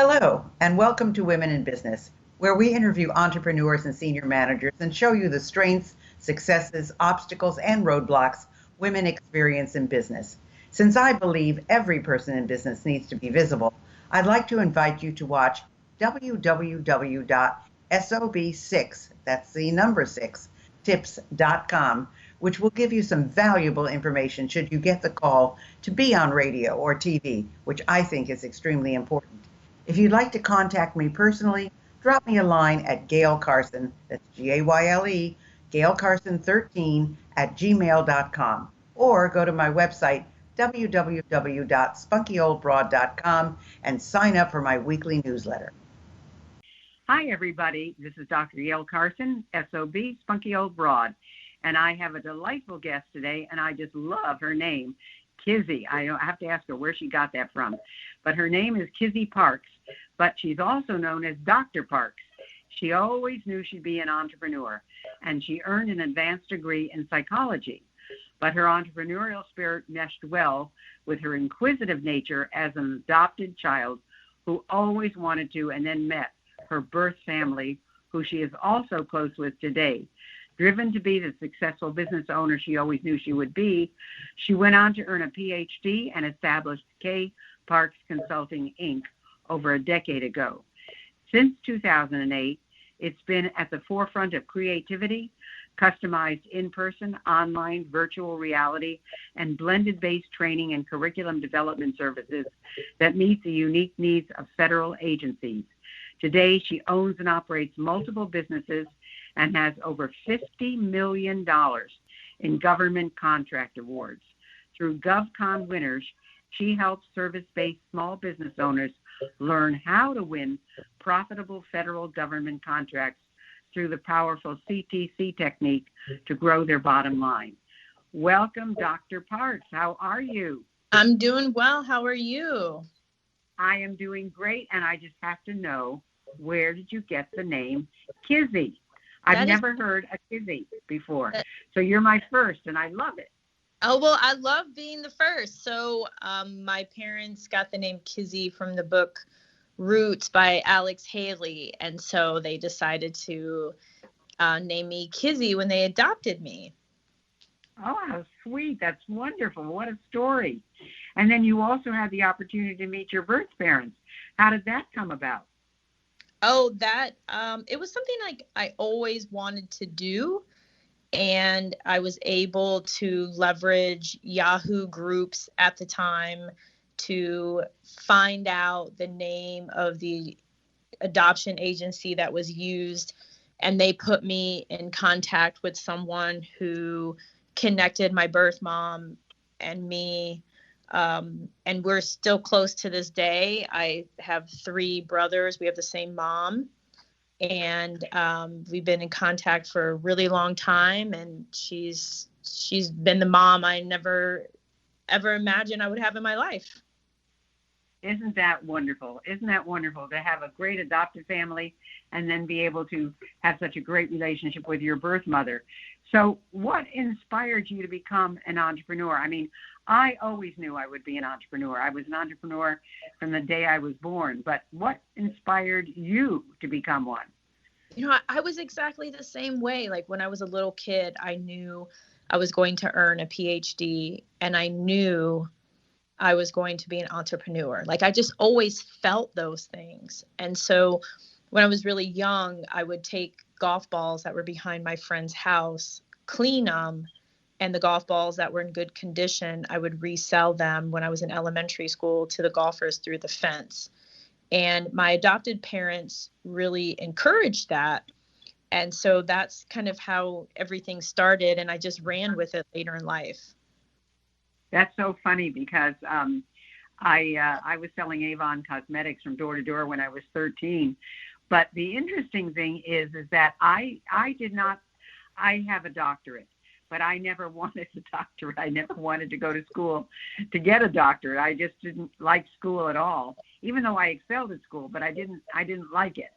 Hello, and welcome to Women in Business, where we interview entrepreneurs and senior managers and show you the strengths, successes, obstacles, and roadblocks women experience in business. Since I believe every person in business needs to be visible, I'd like to invite you to watch www.sob6, that's the number 6, tips.com, which will give you some valuable information should you get the call to be on radio or TV, which I think is extremely important. If you'd like to contact me personally, drop me a line at Gail Carson, that's Gayle, GailCarson13 at gmail.com, or go to my website, www.spunkyoldbroad.com, and sign up for my weekly newsletter. Hi, everybody. This is Dr. Gayle Carson, SOB, Spunky Old Broad, and I have a delightful guest today, and I just love her name, Kizzy. I have to ask her where she got that from, but her name is Kizzy Parks, but she's also known as Dr. Parks. She always knew she'd be an entrepreneur, and she earned an advanced degree in psychology, but her entrepreneurial spirit meshed well with her inquisitive nature as an adopted child who always wanted to and then met her birth family, who she is also close with today. Driven to be the successful business owner she always knew she would be, she went on to earn a PhD and established K. Parks Consulting, Inc. over a decade ago. Since 2008, it's been at the forefront of creativity, customized in-person, online, virtual reality, and blended-based training and curriculum development services that meet the unique needs of federal agencies. Today, she owns and operates multiple businesses and has over $50 million in government contract awards. Through GovCon winners, she helps service-based small business owners learn how to win profitable federal government contracts through the powerful CTC technique to grow their bottom line. Welcome, Dr. Parks. How are you? I'm doing well. How are you? I am doing great, and I just have to know, where did you get the name Kizzy? I've never heard a Kizzy before. So you're my first, and I love it. Oh, well, I love being the first. So my parents got the name Kizzy from the book Roots by Alex Haley. And so they decided to name me Kizzy when they adopted me. Oh, how sweet. That's wonderful. What a story. And then you also had the opportunity to meet your birth parents. How did that come about? Oh, that it was something like I always wanted to do, and I was able to leverage Yahoo groups at the time to find out the name of the adoption agency that was used, and they put me in contact with someone who connected my birth mom and me. And we're still close to this day. I have 3 brothers. We have the same mom, and we've been in contact for a really long time. And she's been the mom I never ever imagined I would have in my life. Isn't that wonderful? Isn't that wonderful to have a great adopted family and then be able to have such a great relationship with your birth mother? So what inspired you to become an entrepreneur? I mean, I always knew I would be an entrepreneur. I was an entrepreneur from the day I was born. But what inspired you to become one? You know, I was exactly the same way. Like when I was a little kid, I knew I was going to earn a PhD, and I knew I was going to be an entrepreneur. Like I just always felt those things. And so when I was really young, I would take golf balls that were behind my friend's house, clean them, and the golf balls that were in good condition, I would resell them when I was in elementary school to the golfers through the fence. And my adopted parents really encouraged that. And so that's kind of how everything started. And I just ran with it later in life. That's so funny because I was selling Avon cosmetics from door to door when I was 13. But the interesting thing is that I have a doctorate, but I never wanted a doctorate. I never wanted to go to school to get a doctorate. I just didn't like school at all, even though I excelled at school, but I didn't like it.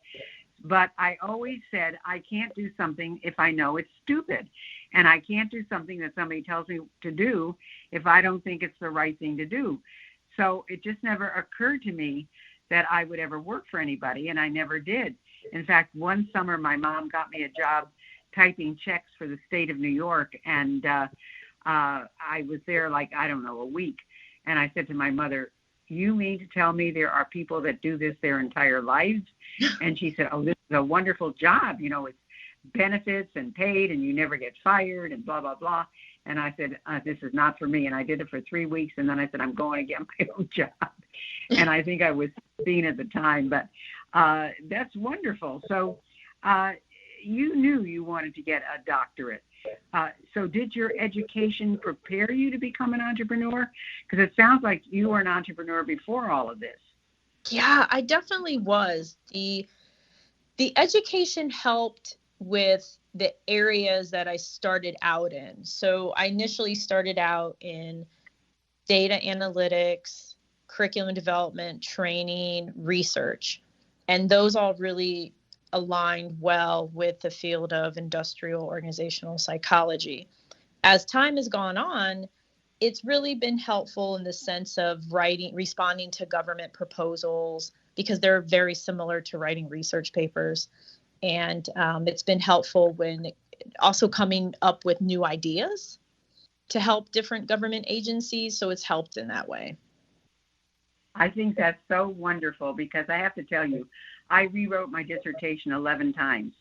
But I always said I can't do something if I know it's stupid. And I can't do something that somebody tells me to do if I don't think it's the right thing to do. So it just never occurred to me that I would ever work for anybody, and I never did. In fact, one summer my mom got me a job typing checks for the state of New York, and I was there like, I don't know, a week. And I said to my mother, "You mean to tell me there are people that do this their entire lives?" And she said, "Oh, this is a wonderful job. You know, it's benefits and paid, and you never get fired, and blah, blah, blah." And I said, "This is not for me." And I did it for 3 weeks, and then I said, "I'm going to get my own job." And I think I was 16 at the time, but that's wonderful. So you knew you wanted to get a doctorate. So did your education prepare you to become an entrepreneur? Because it sounds like you were an entrepreneur before all of this. Yeah, I definitely was. The education helped with the areas that I started out in. So I initially started out in data analytics, curriculum development, training, research. And those all really aligned well with the field of industrial organizational psychology. As time has gone on, it's really been helpful in the sense of responding to government proposals, because they're very similar to writing research papers. And it's been helpful when also coming up with new ideas to help different government agencies. So it's helped in that way. I think that's so wonderful, because I have to tell you, I rewrote my dissertation 11 times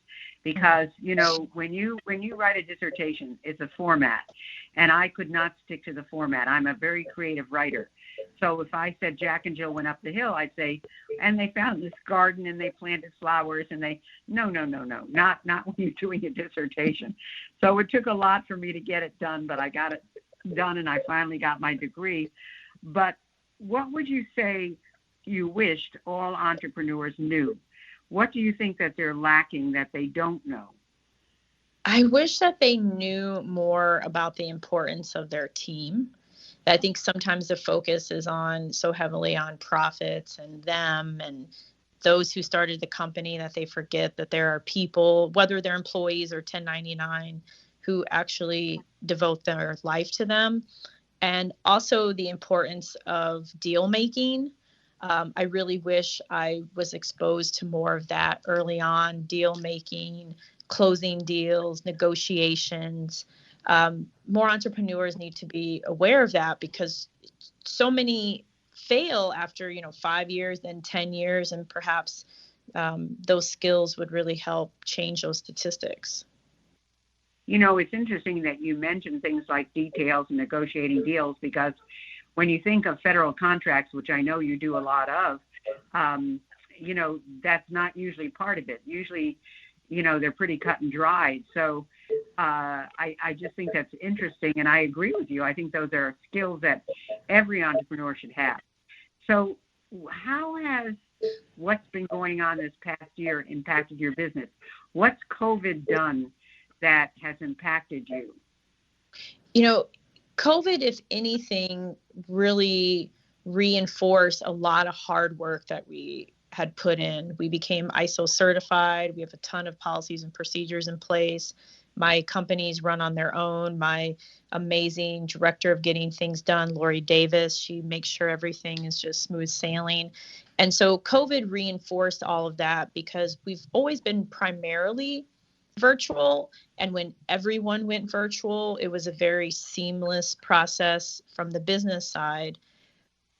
because, you know, when you write a dissertation, it's a format, and I could not stick to the format. I'm a very creative writer. So if I said Jack and Jill went up the hill, I'd say, and they found this garden and they planted flowers, and no, not when you're doing a dissertation. So it took a lot for me to get it done, but I got it done, and I finally got my degree. But what would you say you wished all entrepreneurs knew? What do you think that they're lacking that they don't know? I wish that they knew more about the importance of their team. I think sometimes the focus is on so heavily on profits and them and those who started the company, that they forget that there are people, whether they're employees or 1099, who actually devote their life to them. And also the importance of deal making. I really wish I was exposed to more of that early on: deal making, closing deals, negotiations. More entrepreneurs need to be aware of that, because so many fail after 5 years, then 10 years, and perhaps those skills would really help change those statistics. You know, it's interesting that you mentioned things like details and negotiating deals, because when you think of federal contracts, which I know you do a lot of, that's not usually part of it. Usually, they're pretty cut and dried. So I just think that's interesting, and I agree with you. I think those are skills that every entrepreneur should have. So how has what's been going on this past year impacted your business? What's COVID done that has impacted you? COVID, if anything, really reinforced a lot of hard work that we had put in. We became ISO certified. We have a ton of policies and procedures in place. My companies run on their own. My amazing director of getting things done, Lori Davis, she makes sure everything is just smooth sailing. And so COVID reinforced all of that, because we've always been primarily virtual. And when everyone went virtual, it was a very seamless process from the business side.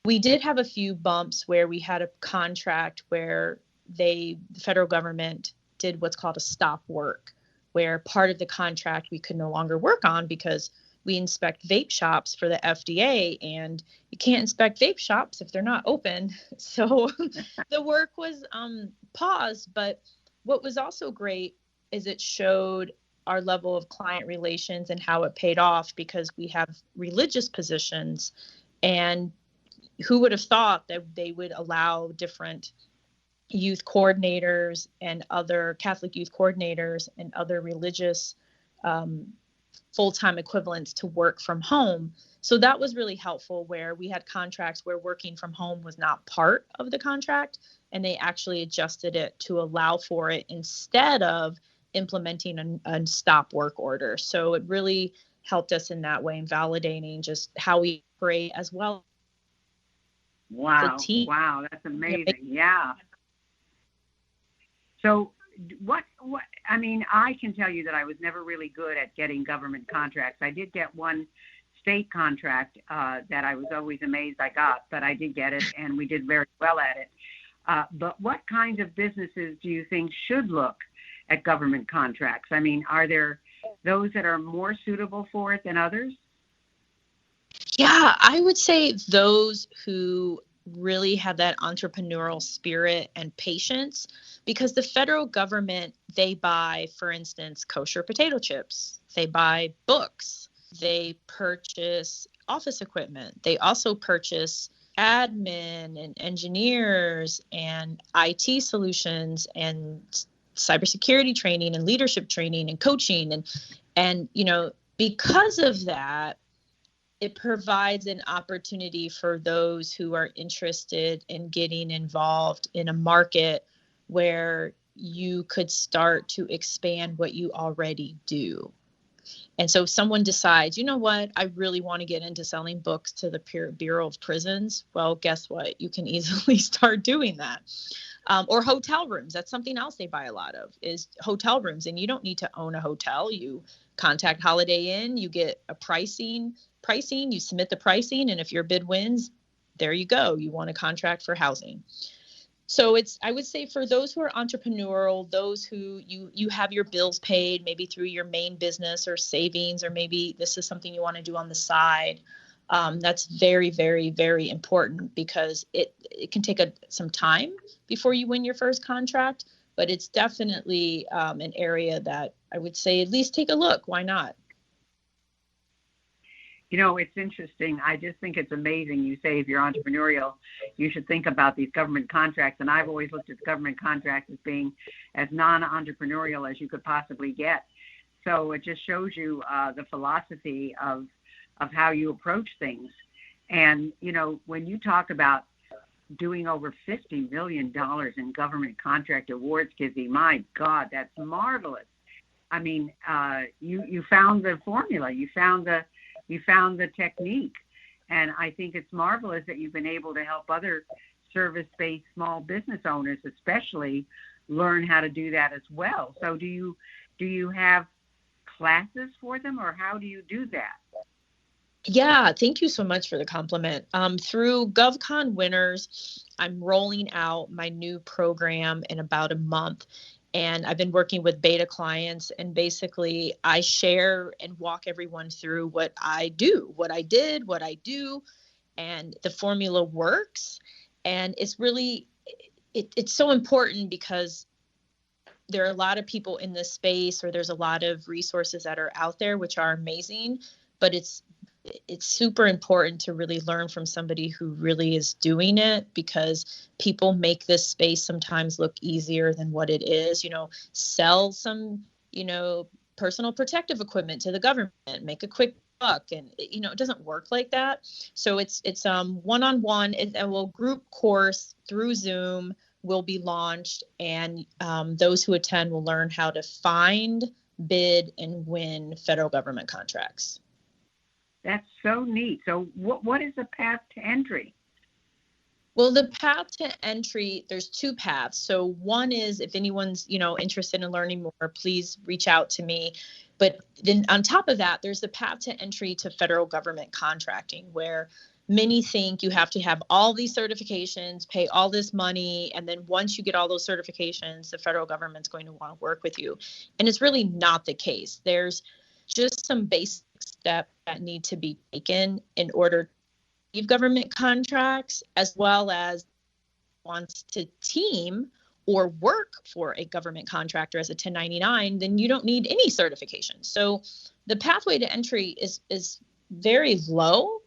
We did have a few bumps where we had a contract where the federal government did what's called a stop work, where part of the contract we could no longer work on because we inspect vape shops for the FDA, and you can't inspect vape shops if they're not open. So the work was paused. But what was also great is it showed our level of client relations and how it paid off, because we have religious positions, and who would have thought that they would allow different youth coordinators and other Catholic youth coordinators and other religious full-time equivalents to work from home. So that was really helpful, where we had contracts where working from home was not part of the contract, and they actually adjusted it to allow for it instead of implementing a stop work order. So it really helped us in that way, in validating just how we operate, as well Wow. team. Wow, that's amazing. Yeah. So I mean, I can tell you that I was never really good at getting government contracts. I did get one state contract that I was always amazed I got, but I did get it, and we did very well at it. But what kinds of businesses do you think should look at government contracts? I mean, are there those that are more suitable for it than others? Yeah, I would say those who really have that entrepreneurial spirit and patience, because the federal government, they buy, for instance, kosher potato chips, they buy books, they purchase office equipment, they also purchase admin and engineers and IT solutions and cybersecurity training and leadership training and coaching, and because of that, it provides an opportunity for those who are interested in getting involved in a market where you could start to expand what you already do. And so if someone decides, you know what, I really want to get into selling books to the Bureau of Prisons, well, guess what? You can easily start doing that. Or hotel rooms. That's something else they buy a lot of, is hotel rooms. And you don't need to own a hotel. You contact Holiday Inn, you get a pricing, you submit the pricing, and if your bid wins, there you go. You want a contract for housing. So I would say for those who are entrepreneurial, those who you have your bills paid, maybe through your main business or savings, or maybe this is something you want to do on the side. That's very, very, very important, because it can take some time before you win your first contract, but it's definitely an area that I would say at least take a look. Why not? It's interesting. I just think it's amazing. You say if you're entrepreneurial, you should think about these government contracts. And I've always looked at government contracts as being as non-entrepreneurial as you could possibly get. So it just shows you the philosophy of how you approach things. And, when you talk about doing over $50 million in government contract awards, Kizzy, my God, that's marvelous. I mean, you found the formula, you found the technique. And I think it's marvelous that you've been able to help other service-based small business owners, especially, learn how to do that as well. So do you have classes for them, or how do you do that? Yeah, thank you so much for the compliment. Through GovCon Winners, I'm rolling out my new program in about a month. And I've been working with beta clients, and basically I share and walk everyone through what I do, what I did, what I do, and the formula works. And it's really, it's so important, because there are a lot of people in this space, or there's a lot of resources that are out there, which are amazing, but it's super important to really learn from somebody who really is doing it, because people make this space sometimes look easier than what it is. Sell some, personal protective equipment to the government, make a quick buck, and it doesn't work like that. So it's one-on-one. Group course through Zoom will be launched, and those who attend will learn how to find, bid, and win federal government contracts. That's so neat. So what is the path to entry? Well, the path to entry, there's two paths. So one is, if anyone's, interested in learning more, please reach out to me. But then on top of that, there's the path to entry to federal government contracting, where many think you have to have all these certifications, pay all this money, and then once you get all those certifications, the federal government's going to want to work with you. And it's really not the case. There's just some basic steps that need to be taken in order to receive government contracts, as well as wants to team or work for a government contractor as a 1099, then you don't need any certification. So the pathway to entry is very low.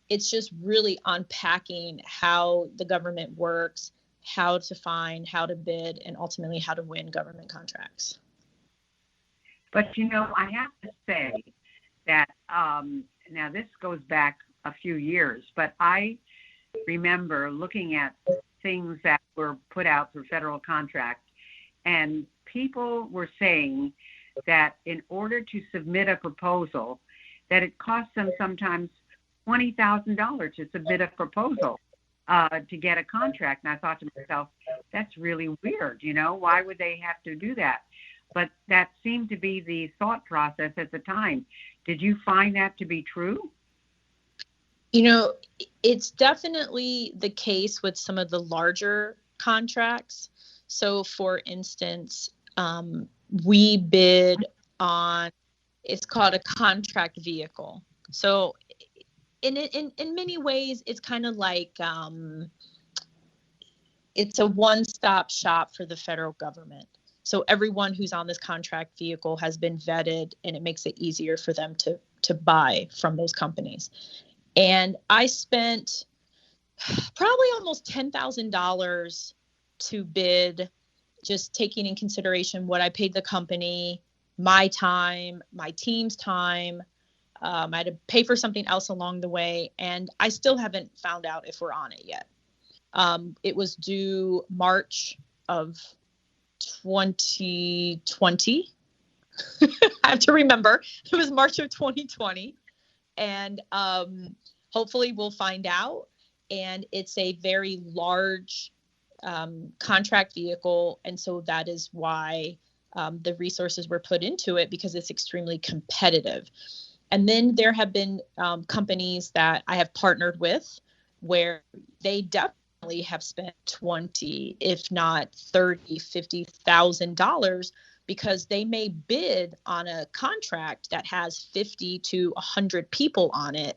It's just really unpacking how the government works, how to find, how to bid, and ultimately how to win government contracts. But, I have to say that now this goes back a few years, but I remember looking at things that were put out for federal contract, and people were saying that in order to submit a proposal, that it costs them sometimes $20,000 to submit a proposal. to get a contract. And I thought to myself, that's really weird. Why would they have to do that? But that seemed to be the thought process at the time. Did you find that to be true? It's definitely the case with some of the larger contracts. So, for instance, we bid on, it's called a contract vehicle. So, in many ways, it's kind of like it's a one-stop shop for the federal government. So everyone who's on this contract vehicle has been vetted, and it makes it easier for them to buy from those companies. And I spent probably almost $10,000 to bid, just taking in consideration what I paid the company, my time, my team's time. I had to pay for something else along the way, and I still haven't found out if we're on it yet. It was due March of 2020. I have to remember it was March of 2020, and hopefully we'll find out. And it's a very large contract vehicle, and so that is why the resources were put into it, because it's extremely competitive. And then there have been companies that I have partnered with where they definitely have spent $20,000, if not $30,000, $50,000, because they may bid on a contract that has 50 to 100 people on it,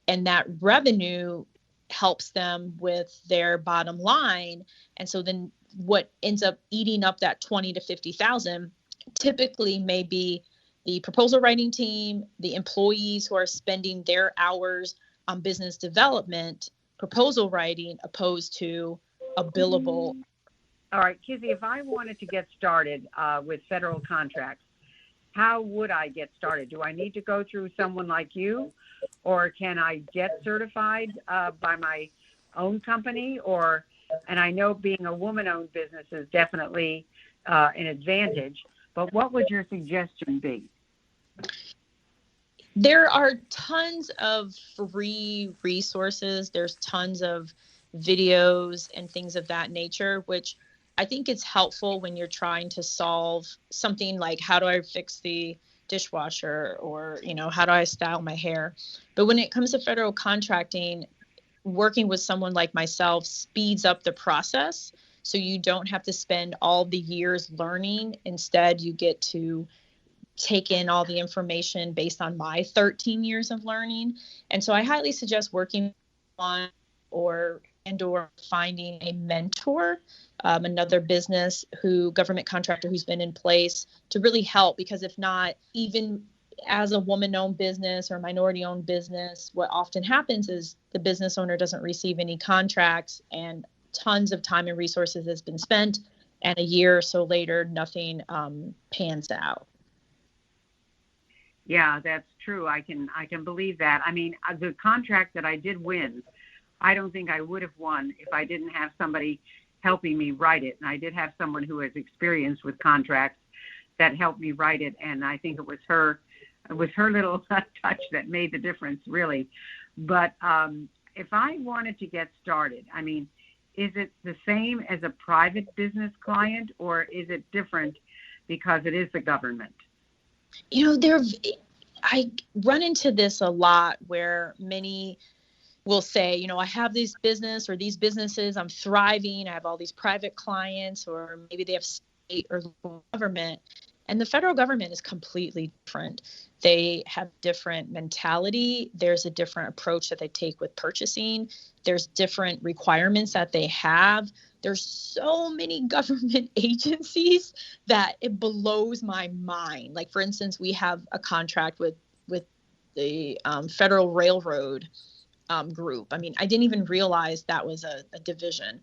and that revenue helps them with their bottom line. And so then what ends up eating up that 20 to 50,000 typically may be the proposal writing team, the employees who are spending their hours on business development, proposal writing, opposed to a billable. All right, Kizzy, if I wanted to get started with federal contracts, how would I get started? Do I need to go through someone like you, or can I get certified by my own company? And I know being a woman-owned business is definitely an advantage, but what would your suggestion be? There are tons of free resources. There's tons of videos and things of that nature, which I think it's helpful when you're trying to solve something like, how do I fix the dishwasher, or, how do I style my hair? But when it comes to federal contracting, working with someone like myself speeds up the process. So you don't have to spend all the years learning. Instead, you get to take in all the information based on my 13 years of learning. And so I highly suggest working on or finding a mentor, another government contractor who's been in place to really help. Because if not, even as a woman-owned business or minority-owned business, what often happens is the business owner doesn't receive any contracts, and tons of time and resources has been spent, and a year or so later, nothing pans out. Yeah, that's true. I can believe that. I mean, the contract that I did win, I don't think I would have won if I didn't have somebody helping me write it. And I did have someone who has experience with contracts that helped me write it. And I think it was her little touch that made the difference, really. But if I wanted to get started, I mean, is it the same as a private business client, or is it different because it is the government? I run into this a lot where many will say, I have this business or these businesses, I'm thriving, I have all these private clients, or maybe they have state or local government. And the federal government is completely different. They have different mentality. There's a different approach that they take with purchasing. There's different requirements that they have. There's so many government agencies that it blows my mind. Like, for instance, we have a contract with the Federal Railroad group. I mean, I didn't even realize that was a division.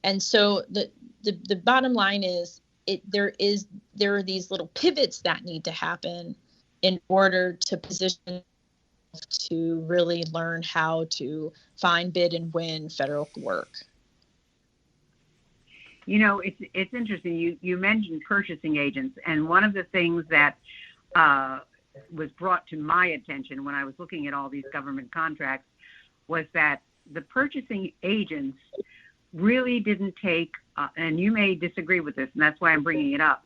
And so the bottom line is, there are these little pivots that need to happen in order to position to really learn how to find, bid, and win federal work. It's interesting. You mentioned purchasing agents, and one of the things that was brought to my attention when I was looking at all these government contracts was that the purchasing agents really didn't take, and you may disagree with this, and that's why I'm bringing it up.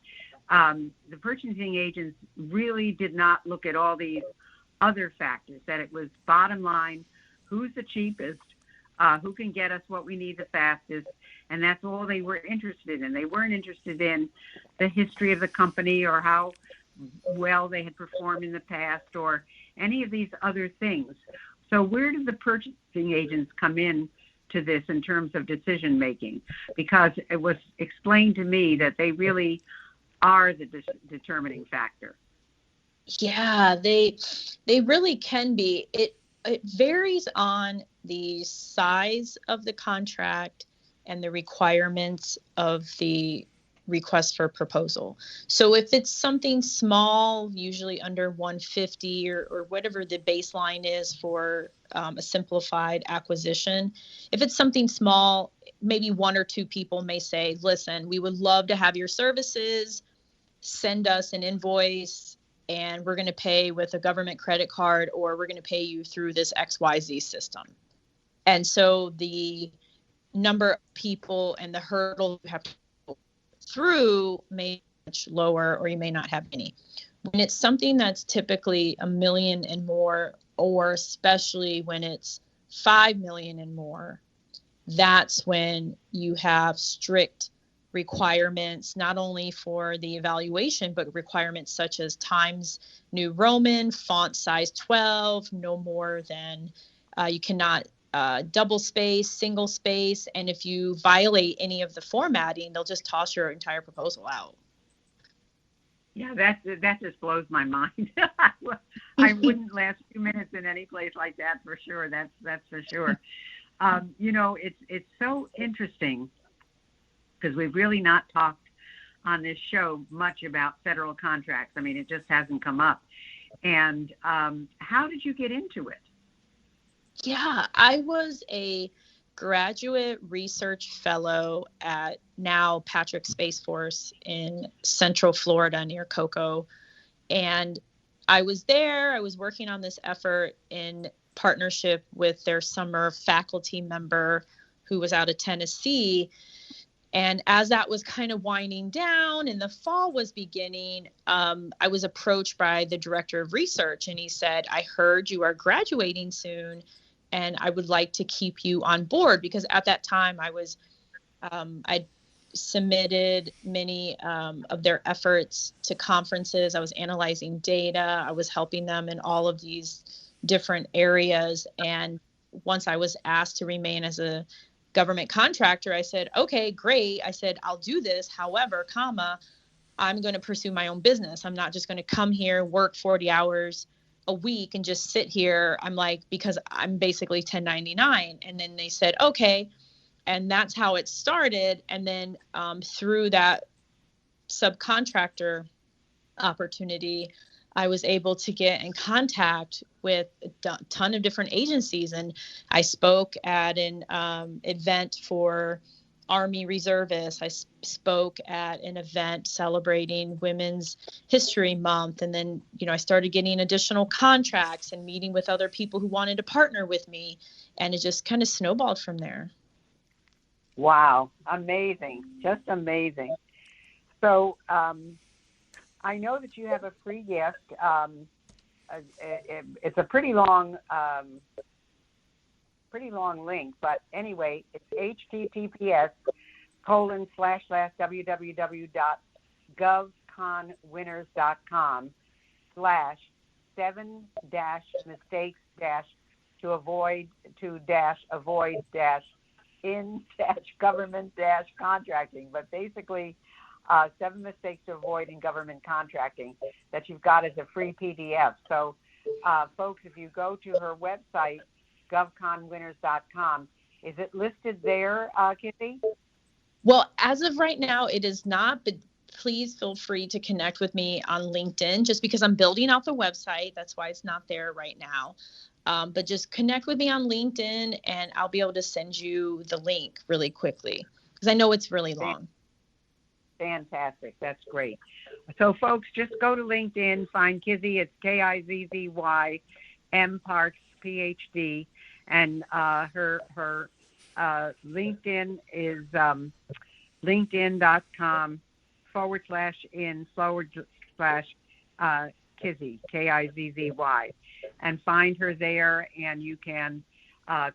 The purchasing agents really did not look at all these other factors, that it was bottom line, who's the cheapest, who can get us what we need the fastest, and that's all they were interested in. They weren't interested in the history of the company or how well they had performed in the past or any of these other things. So where did the purchasing agents come in to this in terms of decision making? Because it was explained to me that they really are the determining factor. Yeah, they really can be. It varies on the size of the contract and the requirements of the request for proposal. So if it's something small, usually under 150 or whatever the baseline is for a simplified acquisition, if it's something small, maybe one or two people may say, listen, we would love to have your services, send us an invoice, and we're going to pay with a government credit card, or we're going to pay you through this XYZ system. And so the number of people and the hurdle you have to go through may be much lower, or you may not have any. When it's something that's typically $1 million and more, or especially when it's $5 million and more, that's when you have strict requirements, not only for the evaluation, but requirements such as Times New Roman, font size 12, no more than, you cannot double space, single space, and if you violate any of the formatting, they'll just toss your entire proposal out. Yeah, that just blows my mind. I wouldn't last 2 minutes in any place like that for sure. That's for sure. It's so interesting because we've really not talked on this show much about federal contracts. I mean, it just hasn't come up. And how did you get into it? Yeah, I was a graduate research fellow at now Patrick Space Force in Central Florida near Cocoa. And I was there, I was working on this effort in partnership with their summer faculty member who was out of Tennessee. And as that was kind of winding down and the fall was beginning, I was approached by the director of research, and he said, I heard you are graduating soon, and I would like to keep you on board, because at that time I'd submitted many of their efforts to conferences. I was analyzing data. I was helping them in all of these different areas. And once I was asked to remain as a government contractor, I said, okay, great. I said, I'll do this. However, I'm going to pursue my own business. I'm not just going to come here, work 40 hours a week and just sit here. I'm like, because I'm basically 1099. And then they said, okay. And that's how it started. And then through that subcontractor opportunity, I was able to get in contact with a ton of different agencies. And I spoke at an event for Army reservists. I spoke at an event celebrating Women's History Month. And then, I started getting additional contracts and meeting with other people who wanted to partner with me. And it just kind of snowballed from there. Wow. Amazing. Just amazing. So, I know that you have a free gift. It's a pretty long link, but anyway, it's https://www.govcon.winners.com/7-mistakes-to-avoid-in-government-contracting. But basically, 7 mistakes to avoid in government contracting that you've got as a free PDF. So, folks, if you go to her website, govconwinners.com, is it listed there, Kizzy? Well, as of right now, it is not, but please feel free to connect with me on LinkedIn, just because I'm building out the website. That's why it's not there right now. But just connect with me on LinkedIn, and I'll be able to send you the link really quickly, because I know it's really long. Fantastic. That's great. So, folks, just go to LinkedIn, find Kizzy. It's Kizzy, M Parks, PhD, And her LinkedIn is linkedin.com/in/Kizzy, Kizzy, and find her there, and you can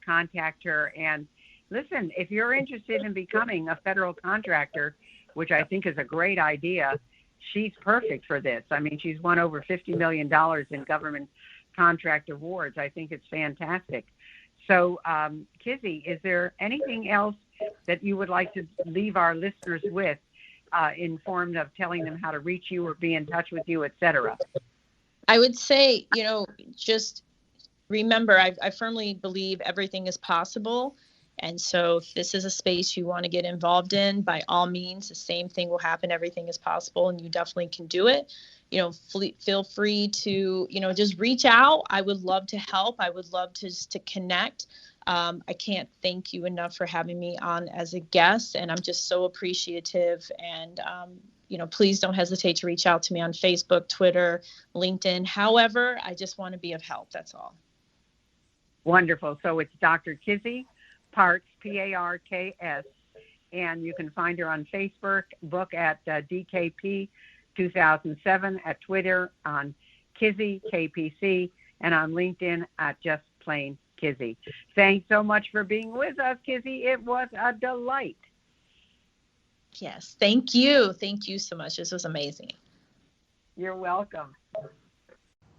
contact her. And listen, if you're interested in becoming a federal contractor, which I think is a great idea, she's perfect for this. I mean, she's won over $50 million in government contract awards. I think it's fantastic. So, Kizzy, is there anything else that you would like to leave our listeners with in form of telling them how to reach you or be in touch with you, et cetera? I would say, just remember, I firmly believe everything is possible. And so if this is a space you want to get involved in, by all means, the same thing will happen. Everything is possible, and you definitely can do it. Feel free to, just reach out. I would love to help. I would love to connect. I can't thank you enough for having me on as a guest, and I'm just so appreciative. And, please don't hesitate to reach out to me on Facebook, Twitter, LinkedIn. However, I just want to be of help. That's all. Wonderful. So it's Dr. Kizzy Parks, Parks, and you can find her on Facebook at DKP 2007, at Twitter on Kizzy KPC, and on LinkedIn at just plain Kizzy. Thanks so much for being with us, Kizzy. It was a delight. Yes, thank you. Thank you so much. This was amazing. You're welcome.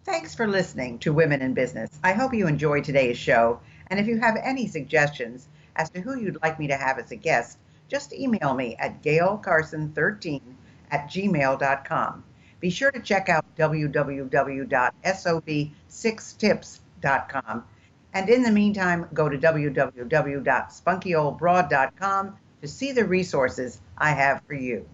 Thanks for listening to Women in Business. I hope you enjoyed today's show. And if you have any suggestions as to who you'd like me to have as a guest, just email me at gailcarson13@gmail.com. Be sure to check out www.sob6tips.com. And in the meantime, go to www.spunkyoldbroad.com to see the resources I have for you.